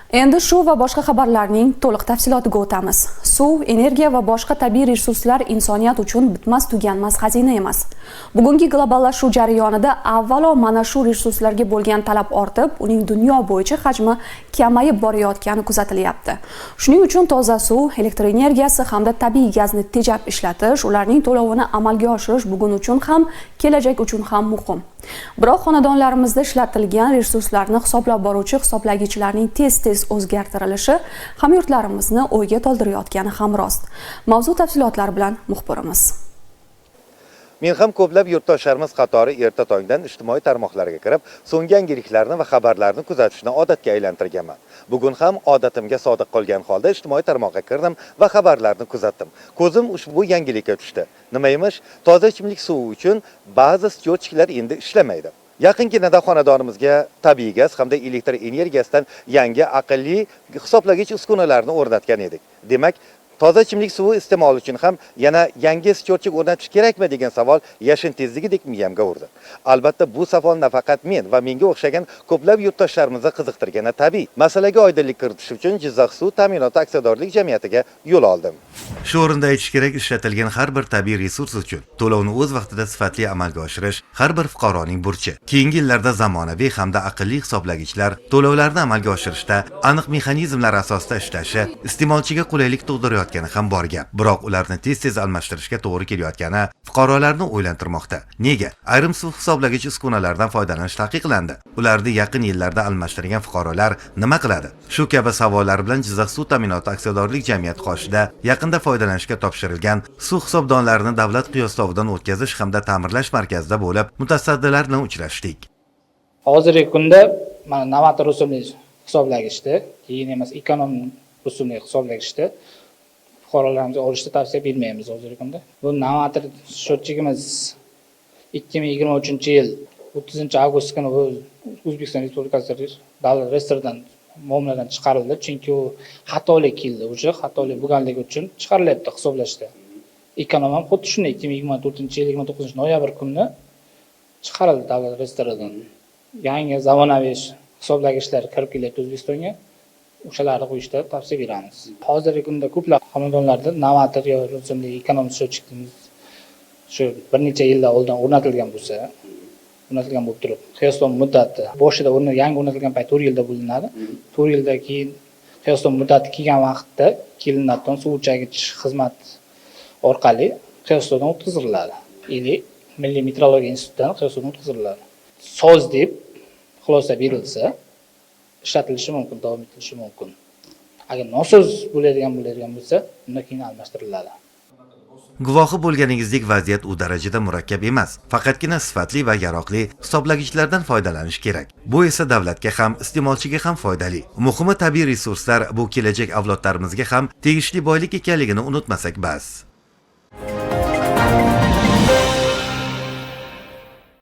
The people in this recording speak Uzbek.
Endi shu va boshqa xabarlarning to'liq tafsilotiga o'tamiz. Suv, energiya va boshqa tabiiy resurslar insoniyat uchun bitmas tuganmas xazina emas. Bugungi globallashuv jarayonida avvalo mana shu resurslarga bo'lgan talab ortib, uning dunyo bo'yicha hajmi kamayib borayotgani kuzatilyapti. Shuning uchun toza suv, elektr energiyasi hamda tabiiy gazni tejab ishlatish, ularning to'lovini amalga oshirish bugun uchun ham, kelajak uchun ham muhim. Biroq xonadonlarimizda ishlatilgan resurslarni hisoblab boruvchi hisoblagichlarning tez-tez o'zgartirilishi hamyurtlarimizni o'yga toldirayotgani ham rost. Mavzu tafsilotlari bilan muxbirimiz. Men ham ko'plab yurtdoshlarimiz qatori erta tongdan ijtimoiy tarmoqlarga kirib, so'nggi yangiliklarni va xabarlarni kuzatishni odatga aylantirganman. Bugun ham odatimga sodiq qolgan holda ijtimoiy tarmoqqa kirdim va xabarlarni kuzatdim. Ko'zim ushbu yangilikka tushdi. Nima emish? Toza ichimlik suvi uchun ba'zi счетчикlar endi ishlamaydi. Yaqinginada xonadonimizga tabiiy gaz hamda elektr energiyasidan yangi aqlli hisoblagich uskunalarni o'rnatgan edik. Demak, toza ichimlik suvi iste'moli uchun ham yana yangi счетчик o'rnatish kerakmi degan savol yashin tezligidek miyamga urdi. Albatta bu savol nafaqat men va menga o'xshagan ko'plab yurtdoshlarimizni qiziqtirgani tabiiy. Masalaga oydinlik kiritish uchun Jizzax suv ta'minoti aksiyadorlik jamiyatiga yo'l oldim. Shu o'rinda aytish kerak, ishlatilgan har bir tabiiy resurs uchun to'lovni o'z vaqtida sifatli amalga oshirish har bir fuqaroning burchi. Keyingi yillarda zamonaviy hamda aqlli hisoblagichlar to'lovlarni amalga oshirishda aniq mexanizmlar asosida ishlashi iste'molchiga qulaylik tug'dirayotgani ham bor gap. Biroq ularni tez-tez almashtirishga to'g'ri kelayotgani fuqarolarni o'ylantirmoqda. Nega? Ayrim suv hisoblagich uskunalardan foydalanish taqiqlandi. Ularni yaqin yillarda almashtirgan fuqarolar nima qiladi? Shu kabi savollar bilan Jizzax suv ta'minoti aksiyadorlik jamiyati qoshida yaqinda foydalanishga topshirilgan suv hisobdonlarini davlat qiyostovidan o'tkazish hamda ta'mirlash markazida bo'lib, mutasaddilar bilan uchrashdik. Hozirgi kunda mana novator rusumli hisoblagichda, keyin emas ekonom rusumli hisoblagichda fuqarolarimiz olishni tavsiya bermaymiz hozirgi kunda. Bu novator счетчигimiz 2023-yil 30-avgust kuni O'zbekiston Respublikasi davlat reyestridan muomaladan chiqarildi, chunki u xatolik keldi. O'sha xatolik bo'lganligi uchun chiqarilyapti hisoblashda. Ekonom ham xuddi shunday 2024-yil 29-noyabr kuni chiqarildi davlat reyestridan. Yangi zamonaviy hisoblagichlar kirib kelyapti O'zbekistonga. O'shalarni qo'yishda tavsiya beramiz. Hozirgi kunda ko'plab xonadonlarda novator yoki rusumli ekonom счетчигimiz shu bir necha yillar oldin o'rnatilgan bo'lib turib, qiyoslov muddati boshida yangi o'rnatilgan payt 4 yilda bo'linadi. 4 yildan keyin qiyoslov muddati kelgan vaqtda kelinadigan suv o'chagich xizmat orqali qiyoslovdan o'tkaziladi. Milliy metrologiya institutidan qiyoslovdan o'tkaziladi. Soz deb xulosa berilsa, ishlatilishi mumkin, davom etilishi mumkin. Agar nosoz bo'ladigan bo'lsa, undan keyin almashtiriladi. Guvohi bo'lganingizdek, vaziyat u darajada murakkab emas. Faqatgina sifatli va yaroqli hisoblagichlardan foydalanish kerak. Bu esa davlatga ham, iste'molchiga ham foydali. Muhimi, tabiiy resurslar bu kelajak avlodlarimizga ham tegishli boylik ekanligini unutmasak bas.